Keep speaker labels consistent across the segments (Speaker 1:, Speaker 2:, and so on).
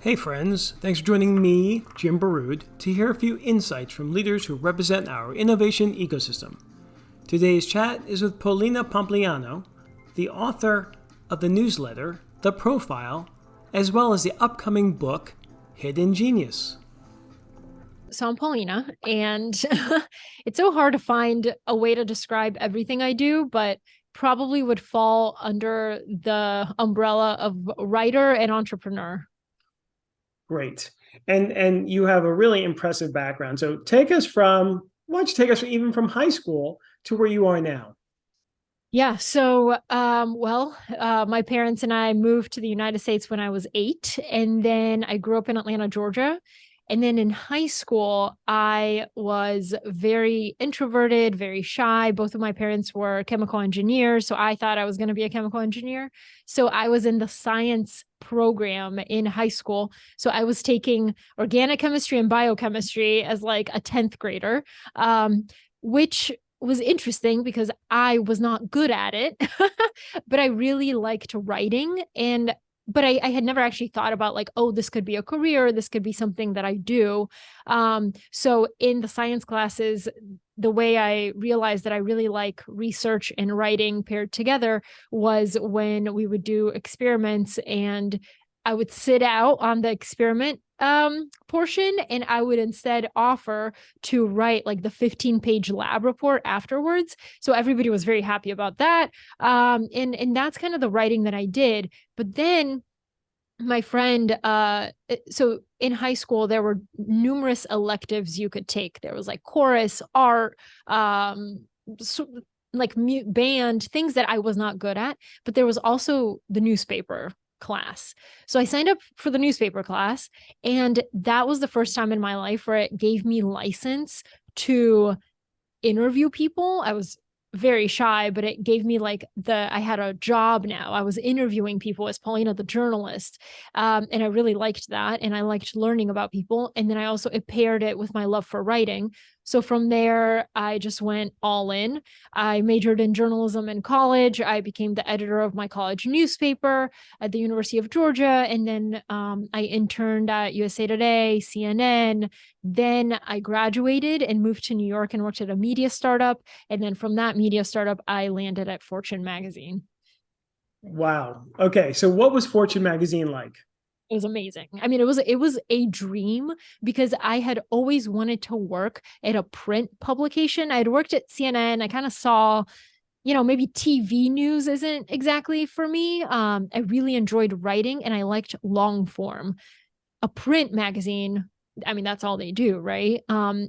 Speaker 1: Hey friends, thanks for joining me, Jim Baroud, to hear a few insights from leaders who represent our innovation ecosystem. Today's chat is with Polina Pompliano, the author of the newsletter, The Profile, as well as the upcoming book, Hidden Genius.
Speaker 2: So I'm Polina, and it's so hard to find a way to describe everything I do, but probably would fall under the umbrella of writer and entrepreneur.
Speaker 1: Great. And you have a really impressive background. So why don't you take us even from high school to where you are now?
Speaker 2: Yeah, so my parents and I moved to the United States when I was 8, and then I grew up in Atlanta, Georgia. And then in high school, I was very introverted, very shy. Both of my parents were chemical engineers, so I thought I was going to be a chemical engineer. So I was in the science program in high school. So I was taking organic chemistry and biochemistry as like a 10th grader, which was interesting because I was not good at it, but I really liked writing. But I had never actually thought about like, oh, this could be a career, this could be something that I do. So in the science classes, the way I realized that I really like research and writing paired together was when we would do experiments and I would sit out on the experiment portion and I would instead offer to write like the 15-page lab report afterwards. So everybody was very happy about that. And that's kind of the writing that I did. But then my friend, so in high school, there were numerous electives you could take. There was like chorus, art, so, like mute band, things that I was not good at. But there was also the newspaper class. So I signed up for the newspaper class, and that was the first time in my life where it gave me license to interview people. I was very shy, but it gave me like I had a job now. I was interviewing people as Polina the journalist. And I really liked that. And I liked learning about people. And then I also it paired it with my love for writing. So from there, I just went all in. I majored in journalism in college. I became the editor of my college newspaper at the University of Georgia. And then I interned at USA Today, CNN. Then I graduated and moved to New York and worked at a media startup. And then from that media startup, I landed at Fortune magazine.
Speaker 1: Wow. Okay. So what was Fortune magazine like?
Speaker 2: It was amazing. I mean, it was a dream because I had always wanted to work at a print publication. I had worked at CNN. I kind of saw, maybe TV news isn't exactly for me. I really enjoyed writing and I liked long form. A print magazine, I mean, that's all they do, right?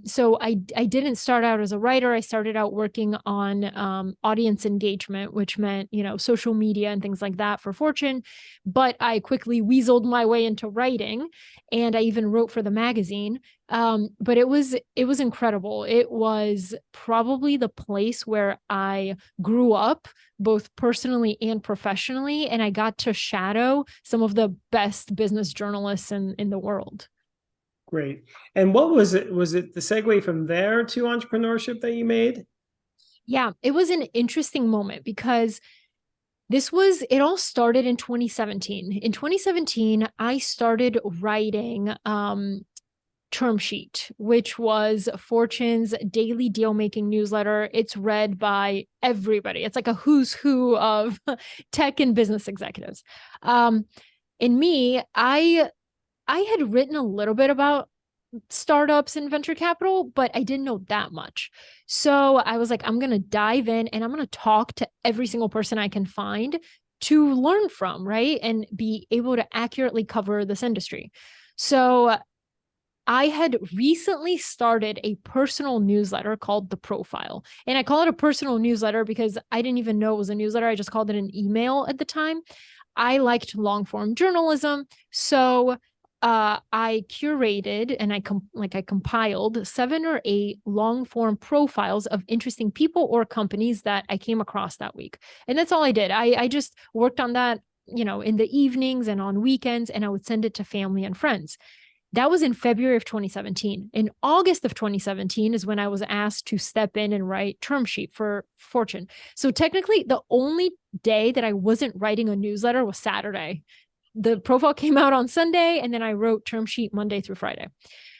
Speaker 2: So I didn't start out as a writer. I started out working on audience engagement, which meant, social media and things like that for Fortune. But I quickly weaseled my way into writing, and I even wrote for the magazine. But it was incredible. It was probably the place where I grew up, both personally and professionally, and I got to shadow some of the best business journalists in the world.
Speaker 1: Great. And what was it? Was it the segue from there to entrepreneurship that you made?
Speaker 2: Yeah, it was an interesting moment because it all started in 2017. In 2017, I started writing Term Sheet, which was Fortune's daily deal making newsletter. It's read by everybody. It's like a who's who of tech and business executives. Um, and me, I had written a little bit about startups and venture capital, but I didn't know that much. So I was like, I'm going to dive in and I'm going to talk to every single person I can find to learn from, right? And be able to accurately cover this industry. So I had recently started a personal newsletter called The Profile. And I call it a personal newsletter because I didn't even know it was a newsletter. I just called it an email at the time. I liked long form journalism. So I curated and I compiled 7 or 8 long form profiles of interesting people or companies that I came across that week. And that's all I did. I just worked on that, in the evenings and on weekends, and I would send it to family and friends. That was in February of 2017. In August of 2017 is when I was asked to step in and write Term Sheet for Fortune. So technically, the only day that I wasn't writing a newsletter was Saturday. the profile came out on Sunday, and then I wrote term sheet Monday through Friday.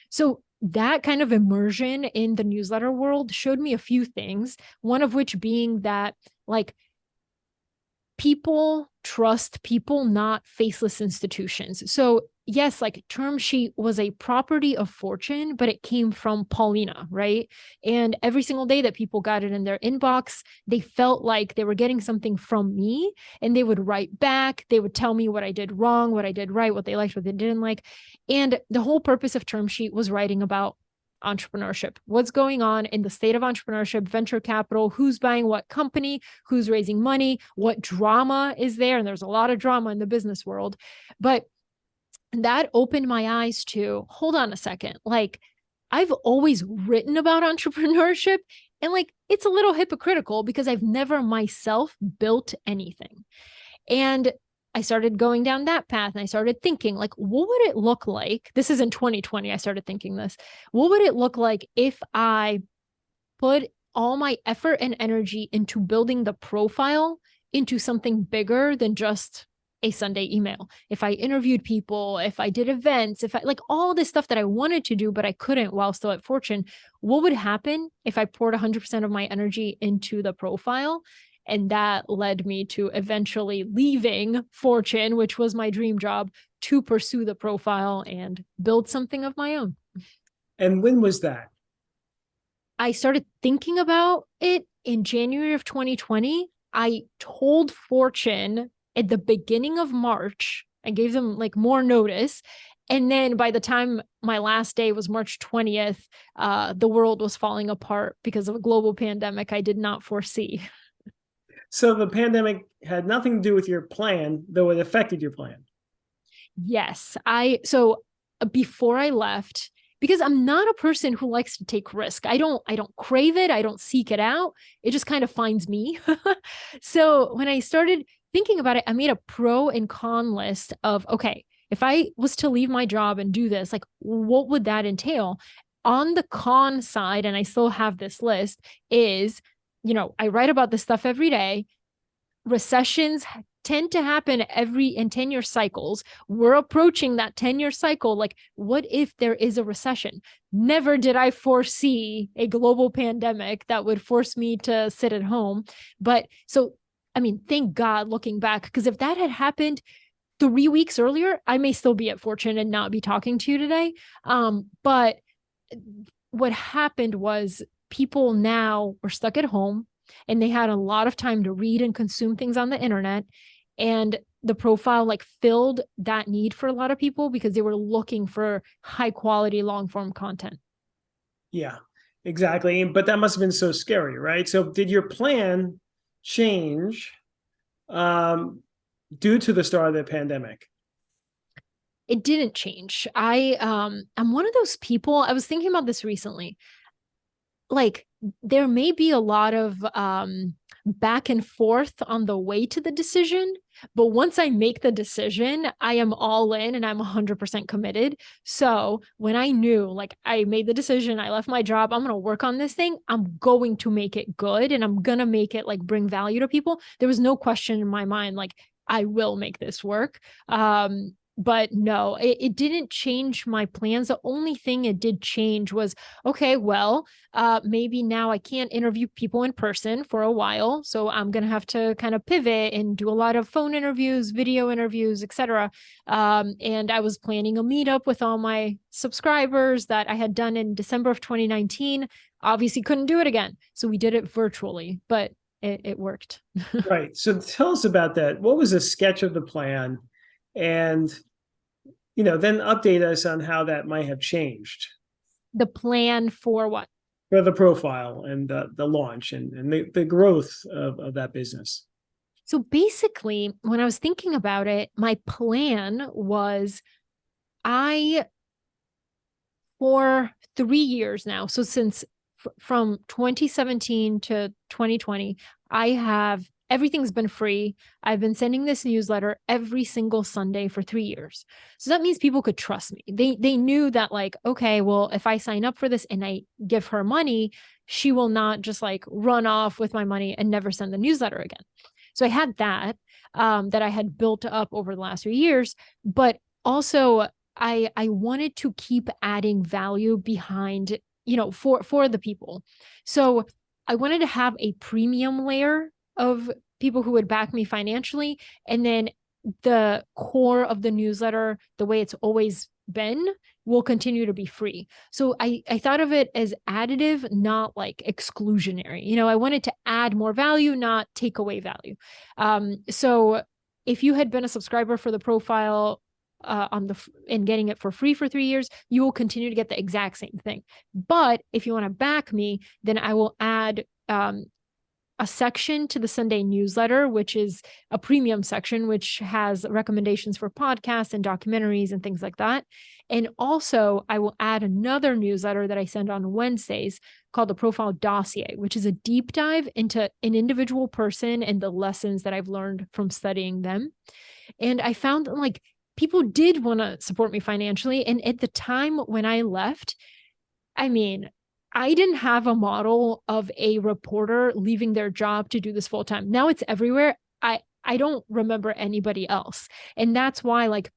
Speaker 2: So that kind of immersion in the newsletter world showed me a few things, one of which being that like people trust people, not faceless institutions. So yes, like term sheet was a property of Fortune, but it came from Polina, right? And every single day that people got it in their inbox, they felt like they were getting something from me, and they would write back. They would tell me what I did wrong, what I did right, what they liked, what they didn't like. And the whole purpose of term sheet was writing about entrepreneurship, what's going on in the state of entrepreneurship, venture capital, who's buying what company, who's raising money, what drama is there. And there's a lot of drama in the business world. But that opened my eyes to, hold on a second, like I've always written about entrepreneurship, and like it's a little hypocritical because I've never myself built anything. And I started going down that path, and I started thinking, like, what would it look like? This is in 2020. I started thinking this. What would it look like if I put all my effort and energy into building the profile into something bigger than just a Sunday email? If I interviewed people, if I did events, if I like all this stuff that I wanted to do, but I couldn't while still at Fortune, what would happen if I poured 100% of my energy into the profile? And that led me to eventually leaving Fortune, which was my dream job, to pursue the profile and build something of my own.
Speaker 1: And when was that?
Speaker 2: I started thinking about it in January of 2020. I told Fortune at the beginning of March. I gave them like more notice. And then by the time my last day was March 20th, the world was falling apart because of a global pandemic I did not foresee.
Speaker 1: So the pandemic had nothing to do with your plan, though it affected your plan.
Speaker 2: Yes. So before I left, because I'm not a person who likes to take risk. I don't crave it. I don't seek it out. It just kind of finds me. So when I started thinking about it, I made a pro and con list of, okay, if I was to leave my job and do this, like what would that entail? On the con side, and I still have this list, is, I write about this stuff every day. Recessions tend to happen in 10-year cycles. We're approaching that 10-year cycle. Like, what if there is a recession? Never did I foresee a global pandemic that would force me to sit at home. But so, I mean, thank God looking back, because if that had happened 3 weeks earlier, I may still be at Fortune and not be talking to you today. But what happened was people now were stuck at home, and they had a lot of time to read and consume things on the internet. And the profile like filled that need for a lot of people because they were looking for high quality, long form content.
Speaker 1: Yeah, exactly. But that must have been so scary, right? So did your plan change due to the start of the pandemic?
Speaker 2: It didn't change. I'm one of those people, I was thinking about this recently. Like, there may be a lot of back and forth on the way to the decision, but once I make the decision, I am all in and I'm 100% committed. So when I knew, like, I made the decision, I left my job, I'm going to work on this thing, I'm going to make it good, and I'm going to make it like bring value to people. There was no question in my mind, like, I will make this work. But no, it didn't change my plans. The only thing it did change was, okay, well, maybe now I can't interview people in person for a while. So I'm going to have to kind of pivot and do a lot of phone interviews, video interviews, etc. And I was planning a meetup with all my subscribers that I had done in December of 2019. Obviously couldn't do it again. So we did it virtually, but it worked.
Speaker 1: Right. So tell us about that. What was a sketch of the plan? And, then update us on how that might have changed.
Speaker 2: The plan for what?
Speaker 1: For the profile and the launch and the growth of that business.
Speaker 2: So basically, when I was thinking about it, my plan was for 3 years now, so since from 2017 to 2020, everything's been free. I've been sending this newsletter every single Sunday for 3 years. So that means people could trust me. They knew that, like, okay, well, if I sign up for this and I give her money, she will not just like run off with my money and never send the newsletter again. So I had that, that I had built up over the last few years, but also I wanted to keep adding value behind, for the people. So I wanted to have a premium layer of people who would back me financially, and then the core of the newsletter, the way it's always been, will continue to be free. So I thought of it as additive, not like exclusionary. I wanted to add more value, not take away value. So if you had been a subscriber for the profile and getting it for free for 3 years, you will continue to get the exact same thing. But if you want to back me, then I will add a section to the Sunday newsletter, which is a premium section, which has recommendations for podcasts and documentaries and things like that. And also, I will add another newsletter that I send on Wednesdays called the Profile Dossier, which is a deep dive into an individual person and the lessons that I've learned from studying them. And I found that like people did want to support me financially. And at the time when I left, I mean, I didn't have a model of a reporter leaving their job to do this full time. Now it's everywhere. I don't remember anybody else. And that's why like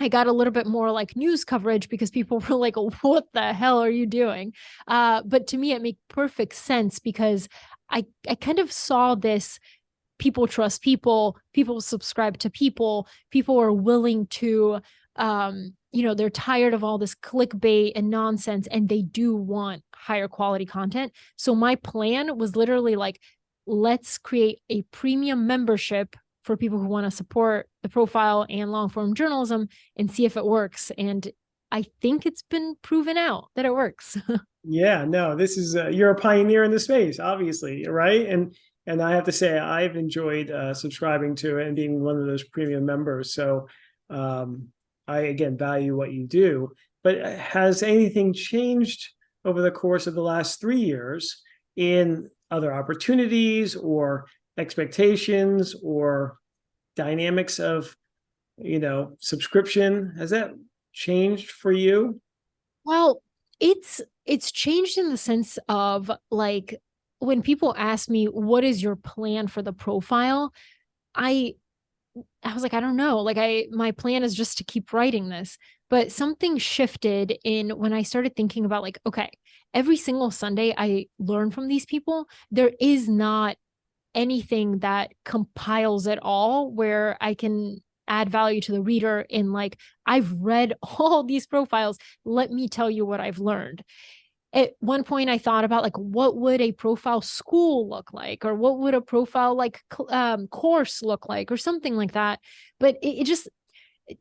Speaker 2: I got a little bit more like news coverage, because people were like, what the hell are you doing? But to me, it made perfect sense, because I kind of saw this: people trust people, people subscribe to people, people are willing to, they're tired of all this clickbait and nonsense, and they do want higher quality content. So my plan was literally like, let's create a premium membership for people who want to support the profile and long form journalism and see if it works. And I think it's been proven out that it works.
Speaker 1: Yeah, no, this is you're a pioneer in the space, obviously, right? And I have to say, I've enjoyed subscribing to it and being one of those premium members. So I again value what you do. But has anything changed over the course of the last 3 years in other opportunities or expectations or dynamics of, subscription? Has that changed for you?
Speaker 2: Well, it's changed in the sense of like, when people ask me what is your plan for the profile, I I was like, I don't know. Like my plan is just to keep writing this. But something shifted in when I started thinking about like, okay, every single Sunday I learn from these people. There is not anything that compiles it all where I can add value to the reader in like, I've read all these profiles. Let me tell you what I've learned. At one point I thought about like, what would a profile school look like, or what would a profile like course look like, or something like that. But it just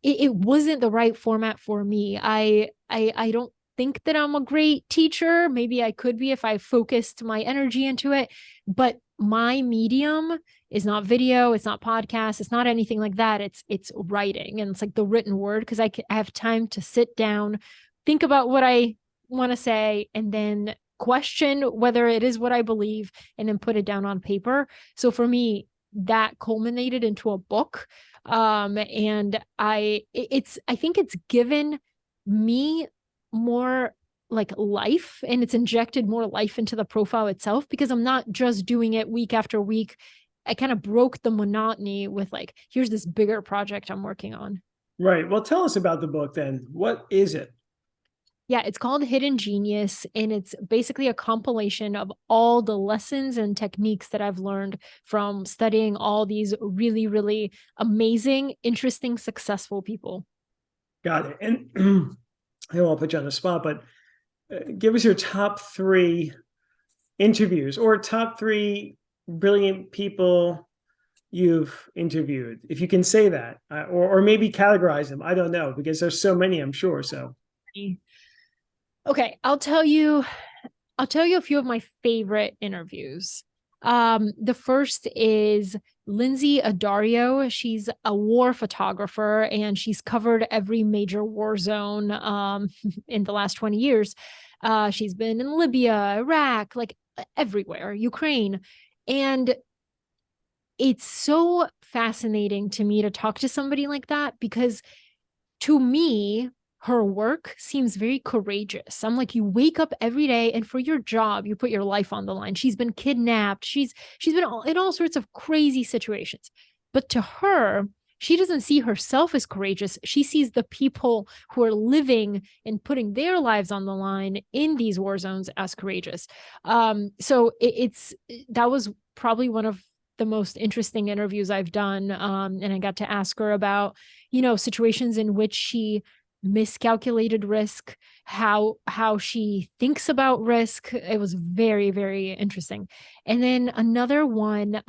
Speaker 2: it wasn't the right format for me. I don't think that I'm a great teacher. Maybe I could be if I focused my energy into it, but my medium is not video, it's not podcast, it's not anything like that. It's writing, and it's like the written word, because I have time to sit down, think about what I want to say, and then question whether it is what I believe, and then put it down on paper. So for me, that culminated into a book. And I think it's given me more like life, and it's injected more life into the profile itself, because I'm not just doing it week after week. I kind of broke the monotony with like, here's this bigger project I'm working on.
Speaker 1: Right. Well, tell us about the book then. What is it?
Speaker 2: Yeah, it's called Hidden Genius, and it's basically a compilation of all the lessons and techniques that I've learned from studying all these really, really amazing, interesting, successful people.
Speaker 1: Got it. And I don't want to put you on the spot, but give us your top three interviews or top three brilliant people you've interviewed, if you can say that, or maybe categorize them. I don't know, because there's so many, I'm sure. So,
Speaker 2: Okay, I'll tell you a few of my favorite interviews. The first is Lindsay Addario. She's a war photographer, and she's covered every major war zone in the last 20 years. She's been in Libya, Iraq, like everywhere, Ukraine. And it's so fascinating to me to talk to somebody like that, because to me, her work seems very courageous. I'm like, you wake up every day and for your job, you put your life on the line. She's been kidnapped. She's been in all sorts of crazy situations. But to her, she doesn't see herself as courageous. She sees the people who are living and putting their lives on the line in these war zones as courageous. So that was probably one of the most interesting interviews I've done. And I got to ask her about, situations in which she miscalculated risk, how she thinks about risk. It was very, very interesting. And then another one,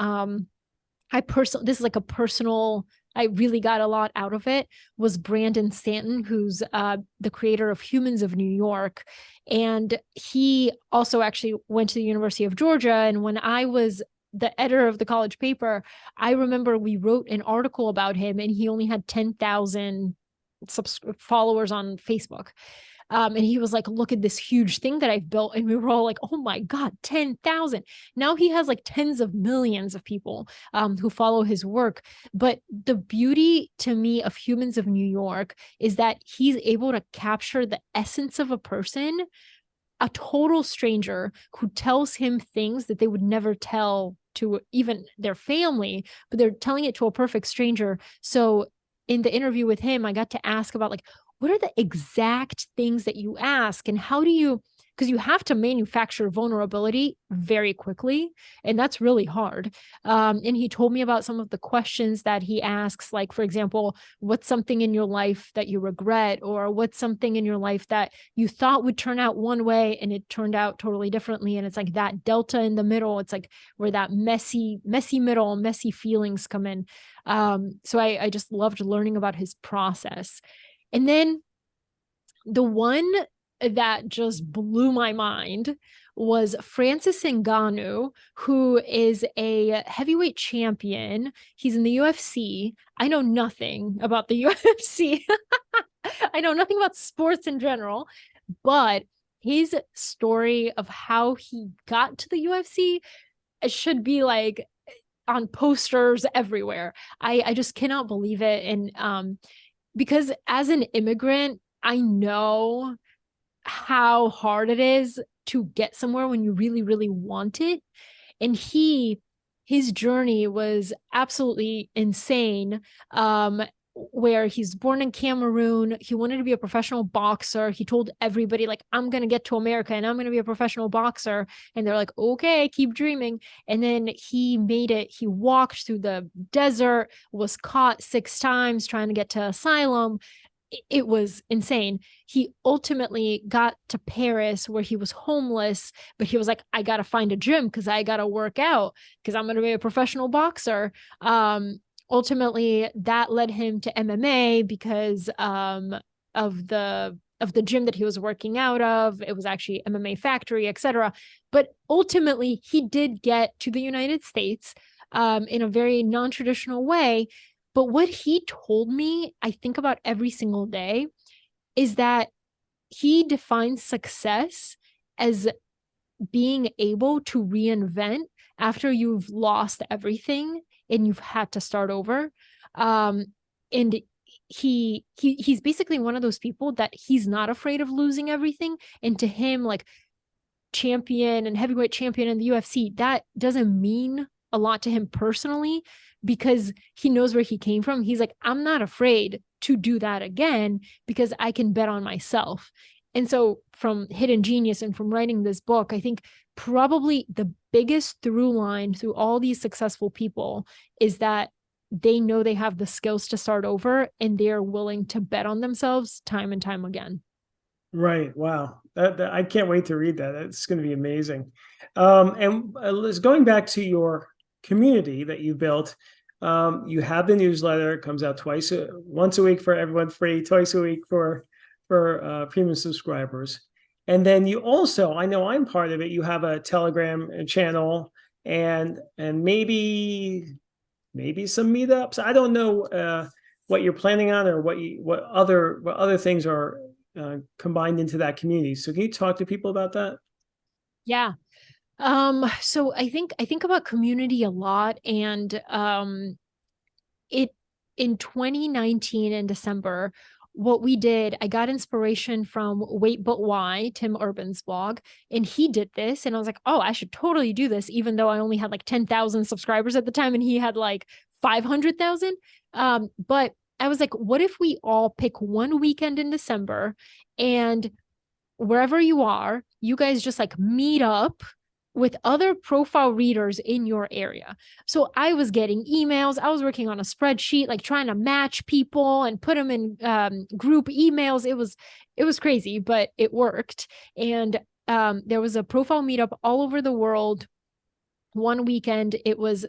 Speaker 2: this is like a personal, I really got a lot out of it, was Brandon Stanton, who's the creator of Humans of New York. And he also actually went to the University of Georgia. And when I was the editor of the college paper, I remember we wrote an article about him and he only had 10,000 followers on Facebook. And he was like, look at this huge thing that I've built. And we were all like, oh my God, 10,000. Now he has like tens of millions of people who follow his work. But the beauty to me of Humans of New York is that he's able to capture the essence of a person, a total stranger who tells him things that they would never tell to even their family, but they're telling it to a perfect stranger. So in the interview with him, I got to ask about like, what are the exact things that you ask and how do you, because you have to manufacture vulnerability very quickly, and that's really hard. And he told me about some of the questions that he asks, like, for example, what's something in your life that you regret, or what's something in your life that you thought would turn out one way and it turned out totally differently. And it's like that delta in the middle. It's like where that messy middle, messy feelings come in. So I just loved learning about his process. And then the one that just blew my mind was Francis Ngannou, who is a heavyweight champion. He's in the UFC. I know nothing about the UFC. I know nothing about sports in general, but his story of how he got to the UFC should be like on posters everywhere. I just cannot believe it. And because as an immigrant, I know how hard it is to get somewhere when you really, really want it. And his journey was absolutely insane. Where he's born in Cameroon. He wanted to be a professional boxer. He told everybody, like, I'm going to get to America and I'm going to be a professional boxer. And they're like, okay, keep dreaming. And then he made it. He walked through the desert, was caught 6 times trying to get to asylum. It was insane. He ultimately got to Paris where he was homeless, but he was like, I got to find a gym because I got to work out because I'm going to be a professional boxer. Ultimately, that led him to MMA because of the gym that he was working out of. It was actually MMA Factory, etc. But ultimately, he did get to the United States in a very non-traditional way. But what he told me, I think about every single day, is that he defines success as being able to reinvent after you've lost everything and you've had to start over. And he's basically one of those people that he's not afraid of losing everything. And to him, like, champion and heavyweight champion in the UFC, that doesn't mean a lot to him personally because he knows where he came from. He's like, I'm not afraid to do that again because I can bet on myself. And so from Hidden Genius and from writing this book, I think probably the biggest through line through all these successful people is that they know they have the skills to start over and they're willing to bet on themselves time and time again.
Speaker 1: Right. Wow. I can't wait to read that. It's going to be amazing. And Liz, going back to your community that you built, you have the newsletter. It comes out once a week for everyone free, twice a week for premium subscribers. And then you also, I know I'm part of it. You have a Telegram channel and maybe some meetups. I don't know what you're planning on or what other things are combined into that community. So can you talk to people about that?
Speaker 2: Yeah. So I think about community a lot, and it in 2019 in December, what we did, I got inspiration from Wait But Why, Tim Urban's blog, and he did this. And I was like, oh, I should totally do this, even though I only had like 10,000 subscribers at the time and he had like 500,000. But I was like, what if we all pick one weekend in December and wherever you are, you guys just like meet up with other profile readers in your area. So I was getting emails. I was working on a spreadsheet, like trying to match people and put them in group emails. It was crazy, but it worked. And there was a profile meetup all over the world. One weekend there was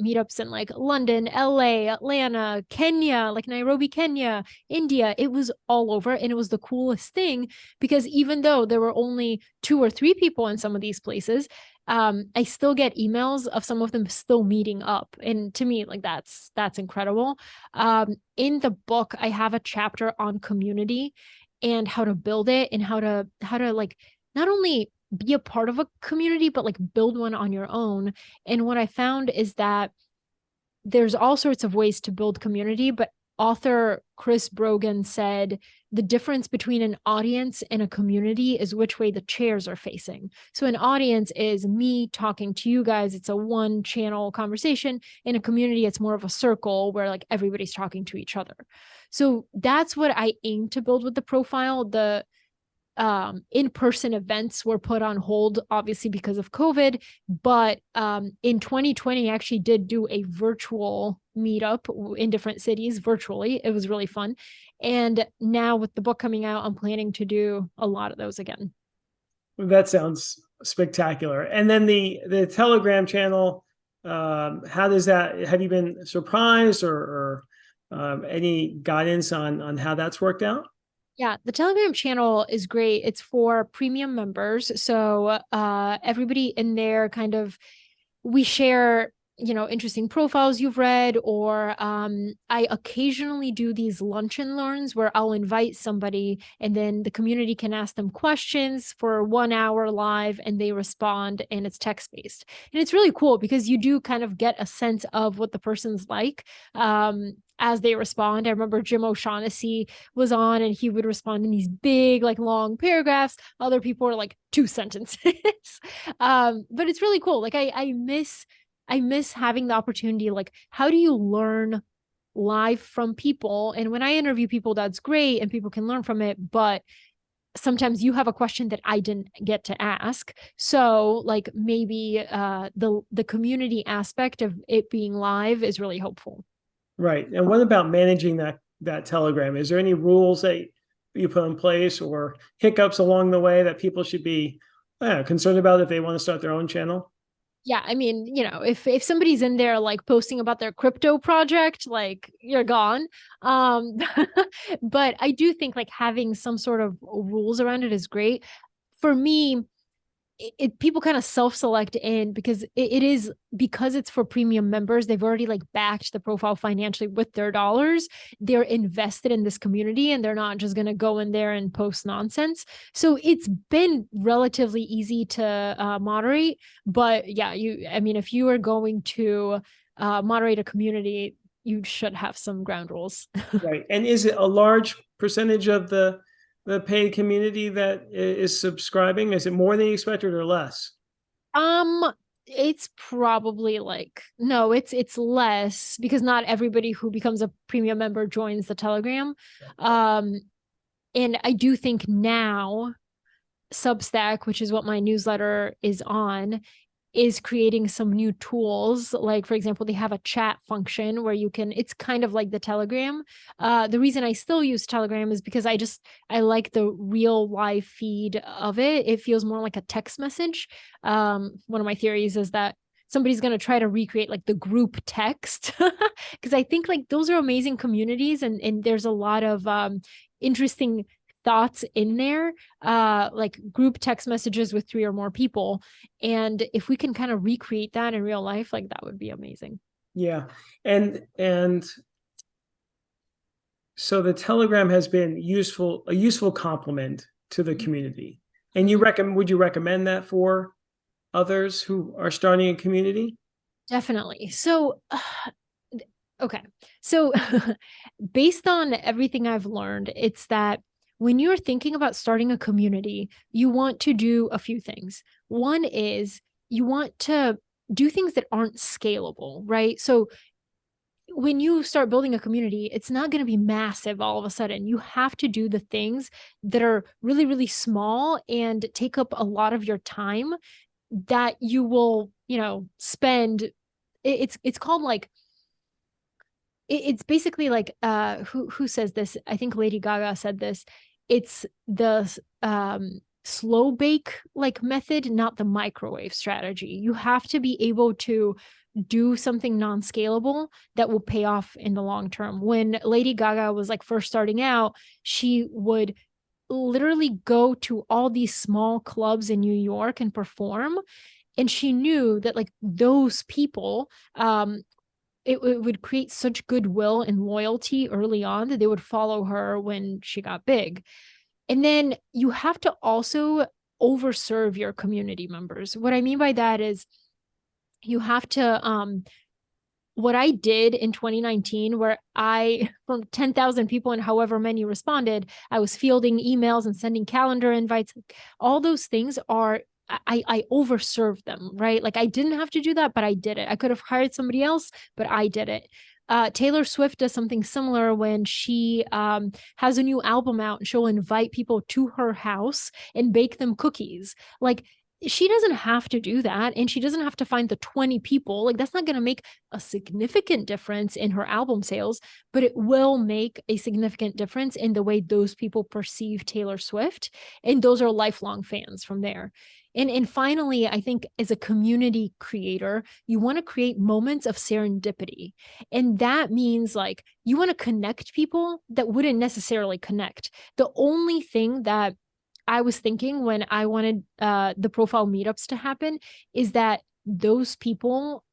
Speaker 2: meetups in like London, LA, Atlanta, Kenya, like Nairobi, Kenya, India. It was all over, and it was the coolest thing because even though there were only 2 or 3 people in some of these places, I still get emails of some of them still meeting up, and to me, like that's incredible. In the book, I have a chapter on community and how to build it and how to like not only be a part of a community, but like build one on your own. And what I found is that there's all sorts of ways to build community, but author Chris Brogan said the difference between an audience and a community is which way the chairs are facing. So an audience is me talking to you guys. It's a one channel conversation. In a community, it's more of a circle where like everybody's talking to each other. So that's what I aim to build with the profile. The in-person events were put on hold, obviously because of COVID. But in 2020, I actually did do a virtual meetup in different cities virtually. It was really fun. And now with the book coming out, I'm planning to do a lot of those again.
Speaker 1: That sounds spectacular. And then the Telegram channel, how does that, have you been surprised or any guidance on how that's worked out?
Speaker 2: Yeah, the Telegram channel is great. It's for premium members. So everybody in there kind of, we share, interesting profiles you've read, or I occasionally do these lunch and learns where I'll invite somebody and then the community can ask them questions for 1 hour live and they respond, and it's text based. And it's really cool because you do kind of get a sense of what the person's like as they respond. I remember Jim O'Shaughnessy was on and he would respond in these big, like long paragraphs. Other people are like 2 sentences. But it's really cool. Like I miss having the opportunity. Like, how do you learn live from people? And when I interview people, that's great and people can learn from it. But sometimes you have a question that I didn't get to ask. So like maybe the community aspect of it being live is really helpful.
Speaker 1: Right. And what about managing that Telegram? Is there any rules that you put in place or hiccups along the way that people should be concerned about if they want to start their own channel?
Speaker 2: Yeah, I mean, if somebody's in there like posting about their crypto project, like you're gone. Um but I do think like having some sort of rules around it is great. For me, people kind of self-select in because it is, because it's for premium members, they've already like backed the profile financially with their dollars. They're invested in this community and they're not just going to go in there and post nonsense. So it's been relatively easy to moderate. But yeah, I mean, if you are going to moderate a community, you should have some ground rules.
Speaker 1: Right. And is it a large percentage of the paid community that is subscribing? Is it more than you expected or less?
Speaker 2: Um, it's probably like, no, it's less because not everybody who becomes a premium member joins the Telegram. Um, and I do think now Substack, which is what my newsletter is on, is creating some new tools. Like, for example, they have a chat function where you can, it's kind of like the Telegram. The reason I still use Telegram is because I like the real live feed of it. It feels more like a text message. One of my theories is that somebody's going to try to recreate like the group text because I think like those are amazing communities, and there's a lot of interesting thoughts in there, like group text messages with 3 or more people. And if we can kind of recreate that in real life, like that would be amazing.
Speaker 1: Yeah. And so the Telegram has been a useful complement to the community. And would you recommend that for others who are starting a community?
Speaker 2: Definitely. So Okay. So based on everything I've learned, it's that when you're thinking about starting a community, you want to do a few things. One is you want to do things that aren't scalable, right? So when you start building a community, it's not going to be massive all of a sudden. You have to do the things that are really, really small and take up a lot of your time that you will, spend. It's called like it's basically like who says this? I think Lady Gaga said this. It's the slow bake like method, not the microwave strategy. You have to be able to do something non-scalable that will pay off in the long term. When Lady Gaga was like first starting out, she would literally go to all these small clubs in New York and perform, and she knew that like those people it would create such goodwill and loyalty early on that they would follow her when she got big. And then you have to also overserve your community members. What I mean by that is you have to what I did in 2019, where from 10,000 people and however many responded, I was fielding emails and sending calendar invites. All those things are, I overserved them, right? Like I didn't have to do that, but I did it. I could have hired somebody else, but I did it. Taylor Swift does something similar when she has a new album out and she'll invite people to her house and bake them cookies. Like she doesn't have to do that, and she doesn't have to find the 20 people. Like that's not going to make a significant difference in her album sales, but it will make a significant difference in the way those people perceive Taylor Swift, and those are lifelong fans from there. And finally, I think as a community creator, you want to create moments of serendipity. And that means like you want to connect people that wouldn't necessarily connect. The only thing that I was thinking when I wanted the profile meetups to happen is that those people,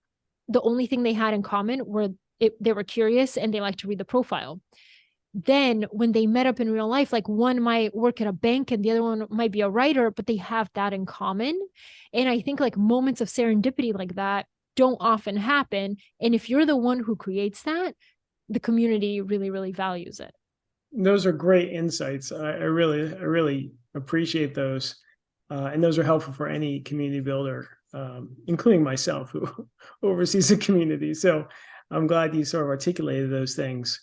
Speaker 2: the only thing they had in common were they were curious and they liked to read the profile. Then when they met up in real life, like one might work at a bank and the other one might be a writer, but they have that in common. And I think like moments of serendipity like that don't often happen. And if you're the one who creates that, the community really, really values it.
Speaker 1: Those are great insights. I really appreciate those. And those are helpful for any community builder, including myself who oversees a community. So I'm glad you sort of articulated those things.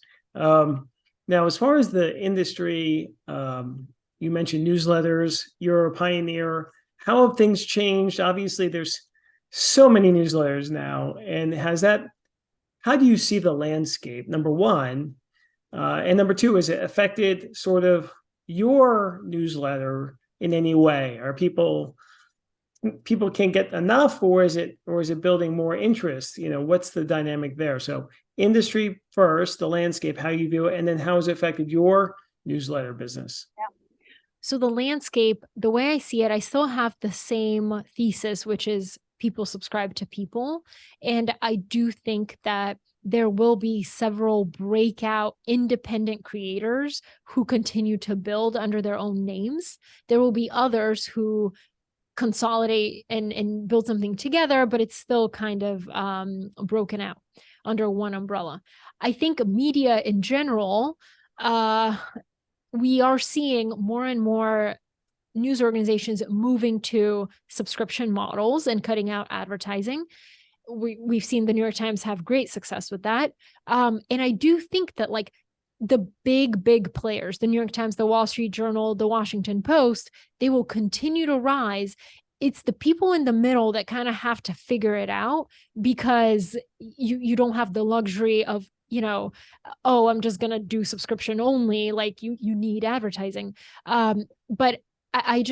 Speaker 1: Now, as far as the industry, you mentioned newsletters, you're a pioneer. How have things changed? Obviously, there's so many newsletters now. And how do you see the landscape, number one? And number two, has it affected sort of your newsletter in any way? Are people can't get enough, or is it building more interest? What's the dynamic there? So industry first, the landscape, how you view it, and then how has it affected your newsletter business?
Speaker 2: So the landscape, the way I see it, I still have the same thesis, which is people subscribe to people. And I do think that there will be several breakout independent creators who continue to build under their own names. There will be others who consolidate and build something together, but it's still kind of broken out under one umbrella. I think media in general, we are seeing more and more news organizations moving to subscription models and cutting out advertising. We've seen the New York Times have great success with that. And I do think that like the big players, the New York Times, the Wall Street Journal, the Washington Post, they will continue to rise. It's the people in the middle that kind of have to figure it out, because you don't have the luxury of, oh, I'm just going to do subscription only. Like you need advertising. But I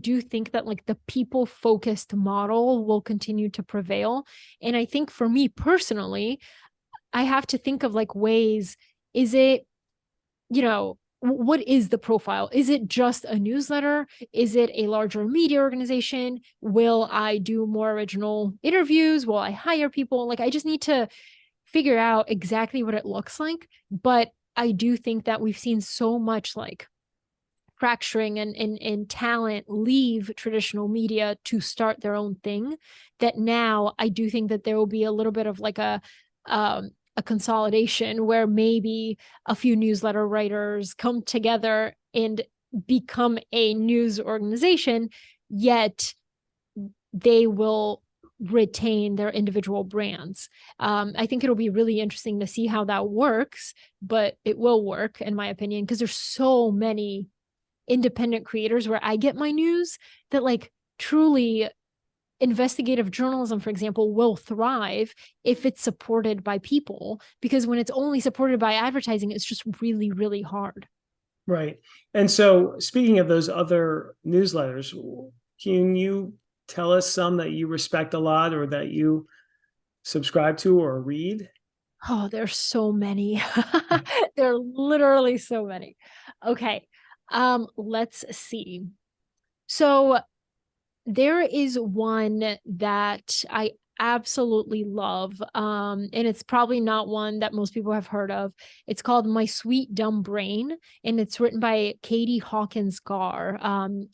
Speaker 2: do think that like the people focused model will continue to prevail. And I think for me personally, I have to think of like ways, is it, what is the profile? Is it just a newsletter? Is it a larger media organization? Will I do more original interviews? Will I hire people? Like I just need to figure out exactly what it looks like. But I do think that we've seen so much like fracturing and talent leave traditional media to start their own thing, that now I do think that there will be a little bit of like a a consolidation where maybe a few newsletter writers come together and become a news organization, yet they will retain their individual brands. I think it'll be really interesting to see how that works, but it will work, in my opinion, because there's so many independent creators where I get my news that like truly investigative journalism, for example, will thrive if it's supported by people, because when it's only supported by advertising, it's just really, really hard.
Speaker 1: Right. And so, speaking of those other newsletters, can you tell us some that you respect a lot or that you subscribe to or read?
Speaker 2: Oh, there's so many. There are literally so many. Okay. Let's see. So there is one that I absolutely love. And it's probably not one that most people have heard of. It's called My Sweet Dumb Brain, and it's written by Katie Hawkins Garr.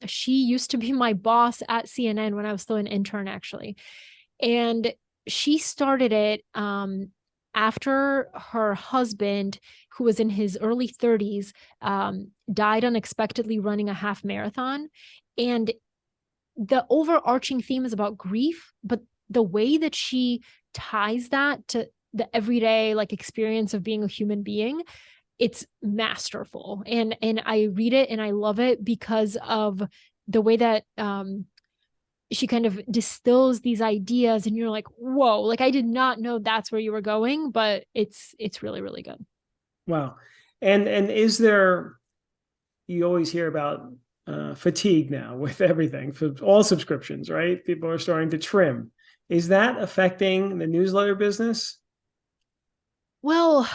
Speaker 2: She used to be my boss at CNN when I was still an intern, actually. And she started it after her husband, who was in his early 30s, died unexpectedly running a half marathon. And the overarching theme is about grief, but the way that she ties that to the everyday like experience of being a human being, it's masterful. And I read it and I love it because of the way that she kind of distills these ideas, and you're like, whoa, like I did not know that's where you were going, but it's really, really good.
Speaker 1: Wow. And is there, you always hear about fatigue now with everything, for all subscriptions, right? People are starting to trim. Is that affecting the newsletter business?
Speaker 2: Well,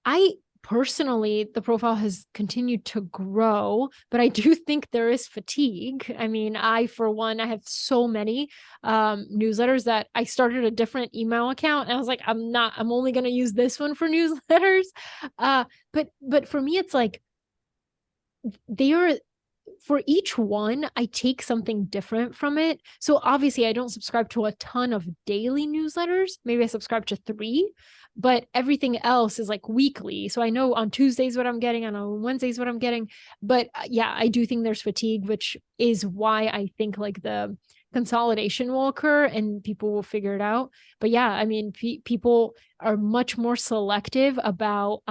Speaker 2: I personally, the profile has continued to grow, but I do think there is fatigue. I mean, I, for one, I have so many newsletters that I started a different email account, and I was like, I'm only going to use this one for newsletters. But for me, it's like they are, for each one, I take something different from it. So obviously, I don't subscribe to a ton of daily newsletters. Maybe I subscribe to three, but everything else is like weekly. So I know on Tuesdays what I'm getting, on Wednesdays what I'm getting. But yeah, I do think there's fatigue, which is why I think like the consolidation will occur and people will figure it out. But yeah, I mean, people are much more selective about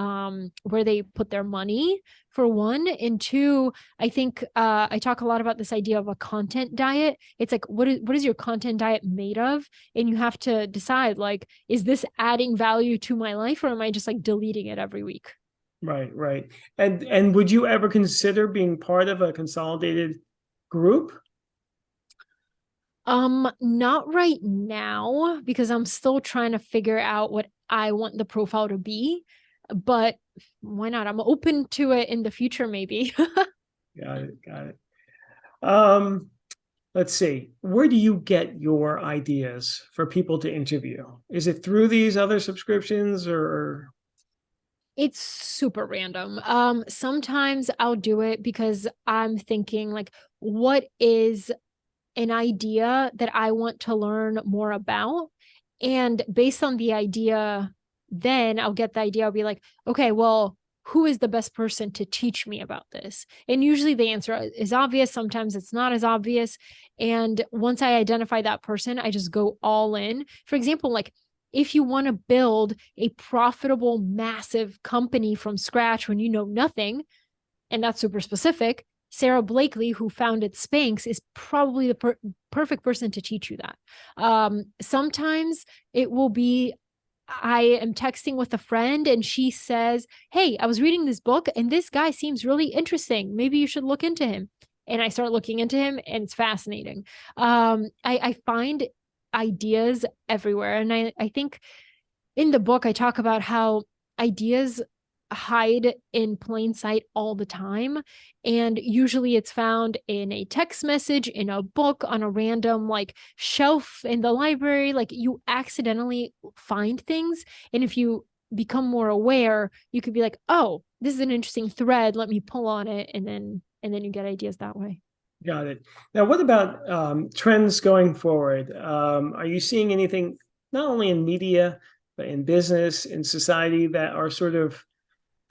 Speaker 2: where they put their money, for one, and two, I think I talk a lot about this idea of a content diet. It's like, what is your content diet made of? And you have to decide, like, is this adding value to my life, or am I just like deleting it every week?
Speaker 1: Right, right. And would you ever consider being part of a consolidated group?
Speaker 2: Not right now, because I'm still trying to figure out what I want the profile to be, but why not? I'm open to it in the future, maybe.
Speaker 1: Got it, got it. Um, let's see. Where do you get your ideas for people to interview? Is it through these other subscriptions or?
Speaker 2: It's super random. Sometimes I'll do it because I'm thinking like, what is an idea that I want to learn more about? And based on the idea, then I'll get the idea. I'll be like, okay, well, who is the best person to teach me about this? And usually the answer is obvious. Sometimes it's not as obvious. And once I identify that person, I just go all in. For example, like if you want to build a profitable, massive company from scratch when you know nothing, and that's super specific, Sarah Blakely, who founded Spanx, is probably the perfect person to teach you that. Sometimes it will be, I am texting with a friend and she says, hey, I was reading this book and this guy seems really interesting. Maybe you should look into him. And I start looking into him and it's fascinating. I find ideas everywhere. And I think in the book, I talk about how ideas hide in plain sight all the time. And usually it's found in a text message, in a book, on a random like shelf in the library. Like you accidentally find things. And if you become more aware, you could be like, oh, this is an interesting thread. Let me pull on it. And then you get ideas that way.
Speaker 1: Got it. Now, what about trends going forward? Are you seeing anything not only in media, in business, in society that are that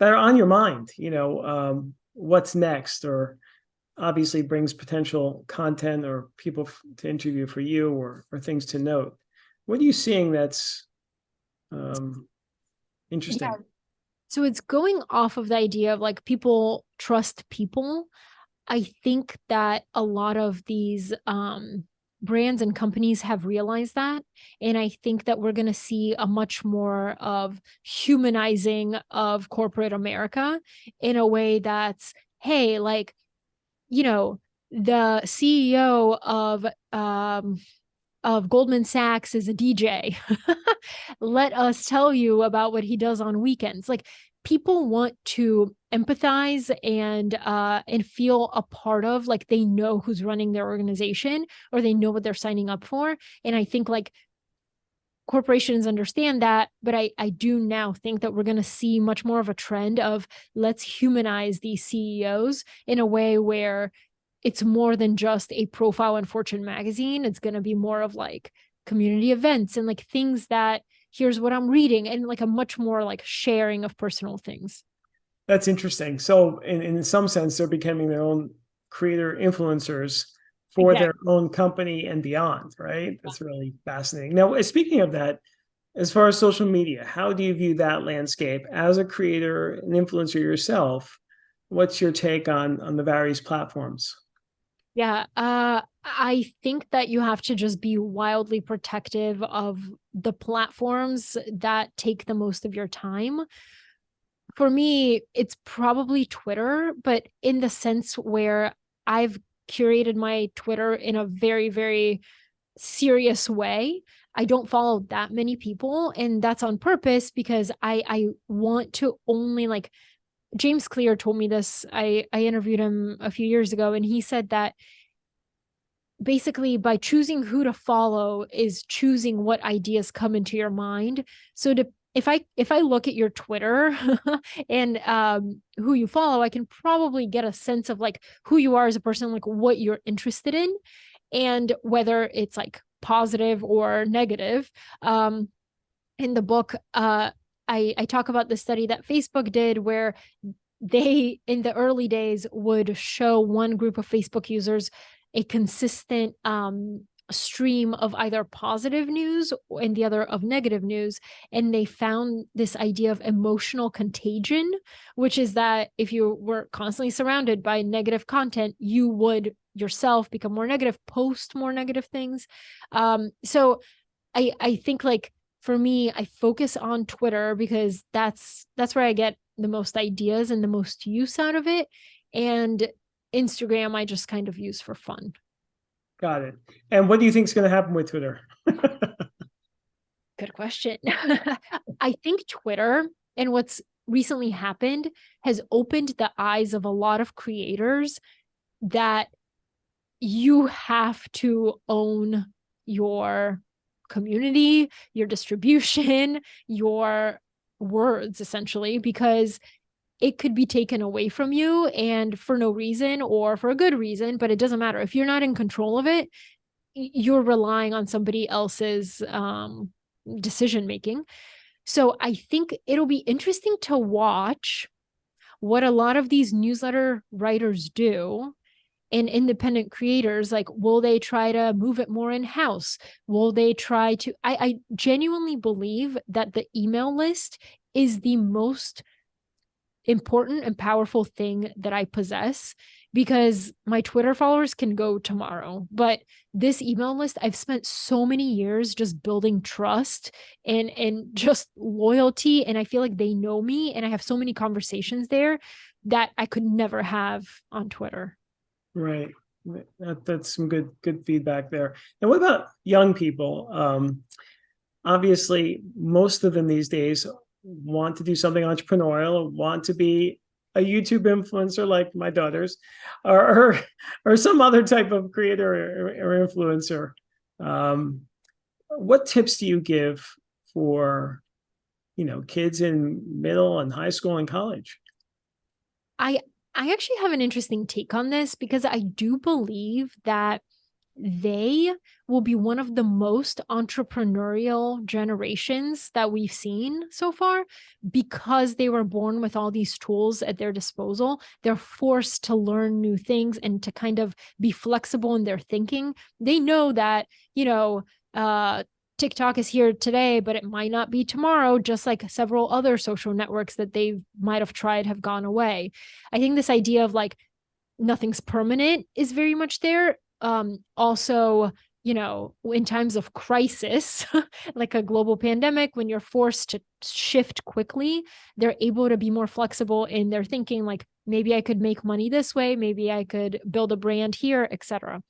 Speaker 1: are on your mind, what's next, or obviously brings potential content or people to interview for you, or things to note. What are you seeing that's
Speaker 2: Yeah.
Speaker 1: interesting?
Speaker 2: So it's going off of the idea of like people trust people. I think that a lot of these brands and companies have realized that. And I think that we're going to see a much more of humanizing of corporate America in a way that's, hey, like, you know, the CEO of Goldman Sachs is a DJ. Let us tell you about what he does on weekends. Like people want to empathize and feel a part of, like they know who's running their organization or they know what they're signing up for. And I think like corporations understand that, but I do now think that we're going to see much more of a trend of let's humanize these CEOs in a way where it's more than just a profile in Fortune magazine. It's going to be more of like community events and like things that here's what I'm reading and like a much more like sharing of personal things.
Speaker 1: That's interesting. So in some sense, they're becoming their own creator influencers for their
Speaker 2: Exactly.
Speaker 1: own company and beyond, right? That's really fascinating. Now, speaking of that, as far as social media, how do you view that landscape as a creator and influencer yourself? What's your take on the various platforms?
Speaker 2: Yeah, I think that you have to just be wildly protective of the platforms that take the most of your time. For me, it's probably Twitter, but in the sense where I've curated my Twitter in a very, very serious way. I don't follow that many people, and that's on purpose because I want to only like James Clear told me this. I interviewed him a few years ago, and he said that basically by choosing who to follow is choosing what ideas come into your mind. So to if I look at your Twitter and who you follow, I can probably get a sense of like who you are as a person, like what you're interested in, and whether it's like positive or negative. Um, in the book, I talk about the study that Facebook did where they in the early days would show one group of Facebook users a consistent stream of either positive news and the other of negative news. And they found this idea of emotional contagion, which is that if you were constantly surrounded by negative content, you would yourself become more negative, post more negative things. So I think like for me, I focus on Twitter because that's where I get the most ideas and the most use out of it. And Instagram, I just kind of use for fun.
Speaker 1: Got it. And what do you think is going to happen with Twitter?
Speaker 2: Good question. I think Twitter and what's recently happened has opened the eyes of a lot of creators that you have to own your community, your distribution, your words, essentially, because it could be taken away from you and for no reason or for a good reason, but it doesn't matter. If you're not in control of it, you're relying on somebody else's decision making. So I think it'll be interesting to watch what a lot of these newsletter writers do and independent creators. Like will they try to move it more in house? Will they try to I genuinely believe that the email list is the most important and powerful thing that I possess, because my Twitter followers can go tomorrow, but this email list, I've spent so many years just building trust and just loyalty, and I feel like they know me and I have so many conversations there that I could never have on Twitter.
Speaker 1: Right. That's some good feedback there. And what about young people? Obviously, most of them these days want to do something entrepreneurial, want to be a YouTube influencer like my daughters, or or some other type of creator or influencer. Um, what tips do you give for kids in middle and high school and college?
Speaker 2: I I actually have an interesting take on this because I do believe that they will be one of the most entrepreneurial generations that we've seen so far because they were born with all these tools at their disposal. They're forced to learn new things and to kind of be flexible in their thinking. They know that, TikTok is here today, but it might not be tomorrow, just like several other social networks that they might have tried have gone away. I think this idea of like nothing's permanent is very much there. Also, in times of crisis, like a global pandemic, when you're forced to shift quickly, they're able to be more flexible in their thinking, like maybe I could make money this way, maybe I could build a brand here, etc.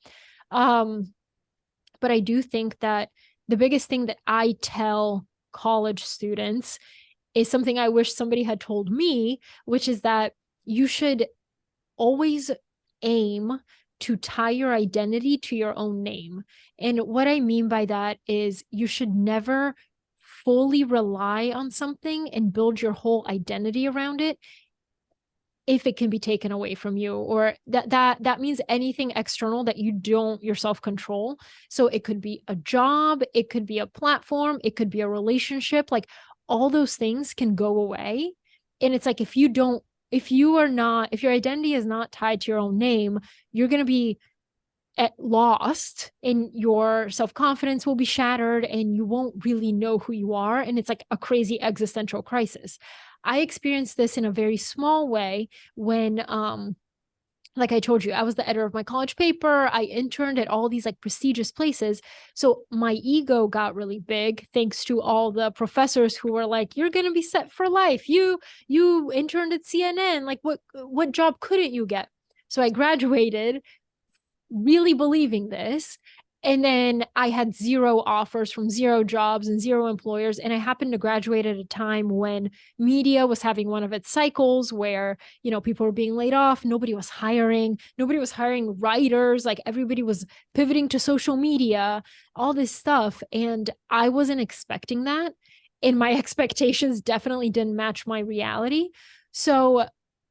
Speaker 2: But I do think that the biggest thing that I tell college students is something I wish somebody had told me, which is that you should always aim to tie your identity to your own name. And what I mean by that is you should never fully rely on something and build your whole identity around it if it can be taken away from you, or that means anything external that you don't yourself control. So it could be a job, it could be a platform, it could be a relationship, like all those things can go away. And it's like if your identity is not tied to your own name, you're going to be at lost and your self-confidence will be shattered and you won't really know who you are, and it's like a crazy existential crisis. I experienced this in a very small way when like I told you, I was the editor of my college paper. I interned at all these like prestigious places. So my ego got really big thanks to all the professors who were like, you're going to be set for life. You interned at CNN. Like what job couldn't you get? So I graduated really believing this. And then I had zero offers from zero jobs and zero employers. And I happened to graduate at a time when media was having one of its cycles where, people were being laid off. Nobody was hiring. Nobody was hiring writers. Like everybody was pivoting to social media, all this stuff. And I wasn't expecting that. And my expectations definitely didn't match my reality. So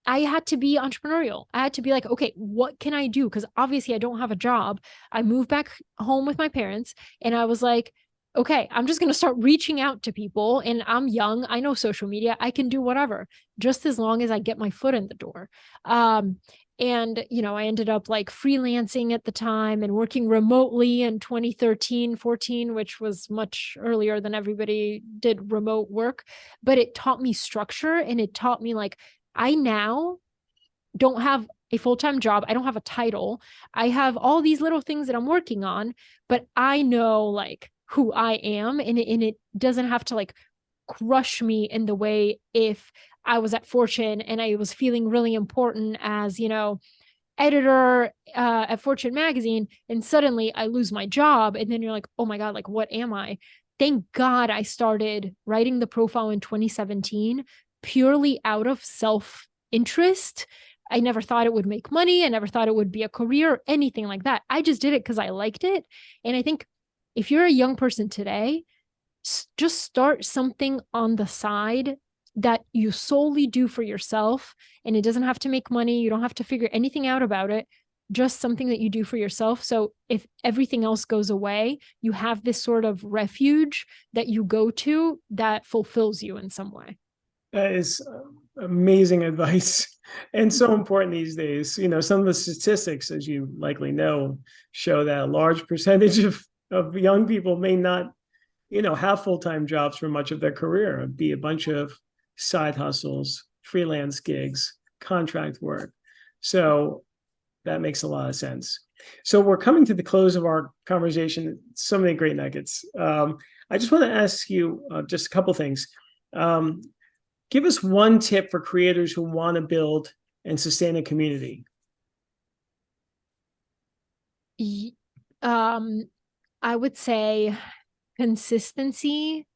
Speaker 2: I had to be entrepreneurial. I had to be like, okay, what can I do? Because obviously I don't have a job. I moved back home with my parents and I was like, okay, I'm just going to start reaching out to people. And I'm young. I know social media. I can do whatever, just as long as I get my foot in the door. I ended up like freelancing at the time and working remotely in 2013, 14, which was much earlier than everybody did remote work. But it taught me structure and it taught me like, I now don't have a full-time job. I don't have a title. I have all these little things that I'm working on, but I know like who I am, and it doesn't have to like crush me in the way if I was at Fortune and I was feeling really important as, editor at Fortune magazine, and suddenly I lose my job. And then you're like, oh my God, like, what am I? Thank God I started writing the profile in 2017 purely out of self-interest. I never thought it would make money. I never thought it would be a career or anything like that. I just did it because I liked it. And I think if you're a young person today, just start something on the side that you solely do for yourself, and it doesn't have to make money. You don't have to figure anything out about it. Just something that you do for yourself. So if everything else goes away, you have this sort of refuge that you go to that fulfills you in some way.
Speaker 1: That is amazing advice and so important these days. Some of the statistics, as you likely know, show that a large percentage of young people may not, have full-time jobs for much of their career. It'd be a bunch of side hustles, freelance gigs, contract work. So that makes a lot of sense. So we're coming to the close of our conversation. So many great nuggets. I just want to ask you just a couple things. Give us one tip for creators who want to build and sustain a community.
Speaker 2: I would say consistency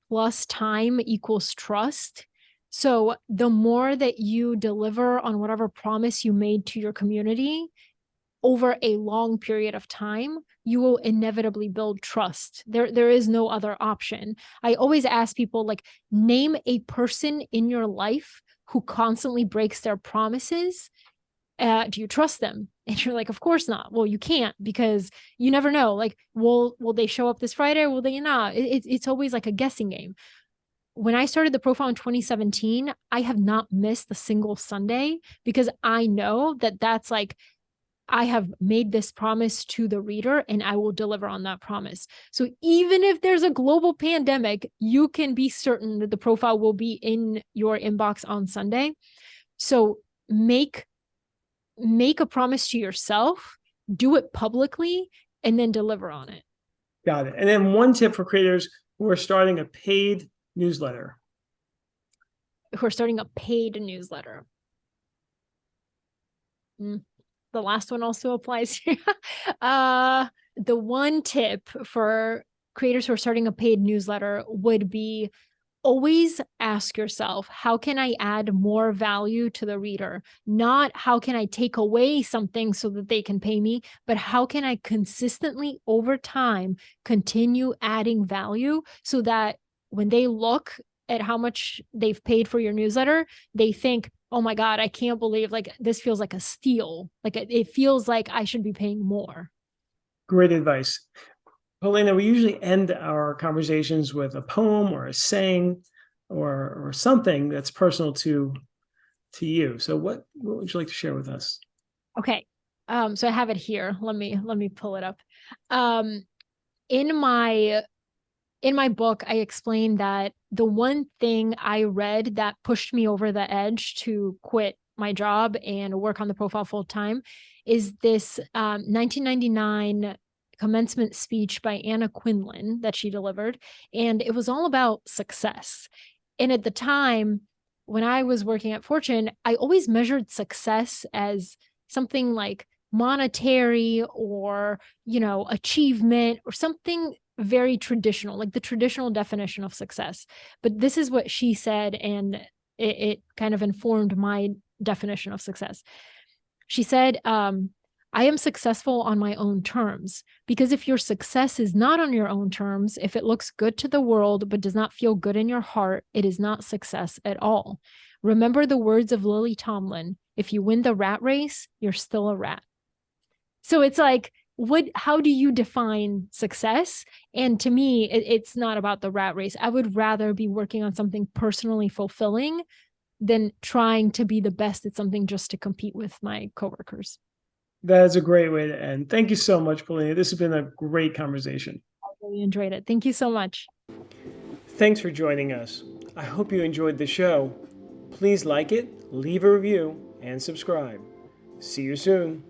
Speaker 2: plus time equals trust. So the more that you deliver on whatever promise you made to your community over a long period of time, you will inevitably build trust. There is no other option. I always ask people, like, name a person in your life who constantly breaks their promises Do you trust them? And you're like, of course not. Well, you can't, because you never know. Like, will they show up this Friday or will they not? It's always like a guessing game. When I started the profile in 2017, I have not missed a single Sunday, because I know that that's like, I have made this promise to the reader and I will deliver on that promise. So even if there's a global pandemic, you can be certain that the profile will be in your inbox on Sunday. So make a promise to yourself, do it publicly, and then deliver on it.
Speaker 1: Got it. And then one tip for creators who are starting a paid newsletter.
Speaker 2: Who are starting a paid newsletter. The last one also applies here. The one tip for creators who are starting a paid newsletter would be, always ask yourself, how can I add more value to the reader? Not how can I take away something so that they can pay me, but how can I consistently over time continue adding value so that when they look at how much they've paid for your newsletter, they think, oh my God, I can't believe, like, this feels like a steal. Like, it feels like I should be paying more.
Speaker 1: Great advice. Polina, we usually end our conversations with a poem or a saying or something that's personal to you. So what would you like to share with us?
Speaker 2: Okay. So I have it here. Let me pull it up. Um, in my book, I explained that the one thing I read that pushed me over the edge to quit my job and work on the profile full time is this 1999 commencement speech by Anna Quinlan that she delivered. And it was all about success. And at the time, when I was working at Fortune, I always measured success as something like monetary or, achievement or something very traditional, like the traditional definition of success. But this is what she said, and it kind of informed my definition of success. She said, I am successful on my own terms, because if your success is not on your own terms, if it looks good to the world but does not feel good in your heart, it is not success at all. Remember the words of Lily Tomlin: if you win the rat race, you're still a rat. So it's like, how do you define success? And to me, it's not about the rat race. I would rather be working on something personally fulfilling than trying to be the best at something just to compete with my coworkers.
Speaker 1: That is a great way to end. Thank you so much, Polina. This has been a great conversation.
Speaker 2: I really enjoyed it. Thank you so much.
Speaker 1: Thanks for joining us. I hope you enjoyed the show. Please like it, leave a review, and subscribe. See you soon.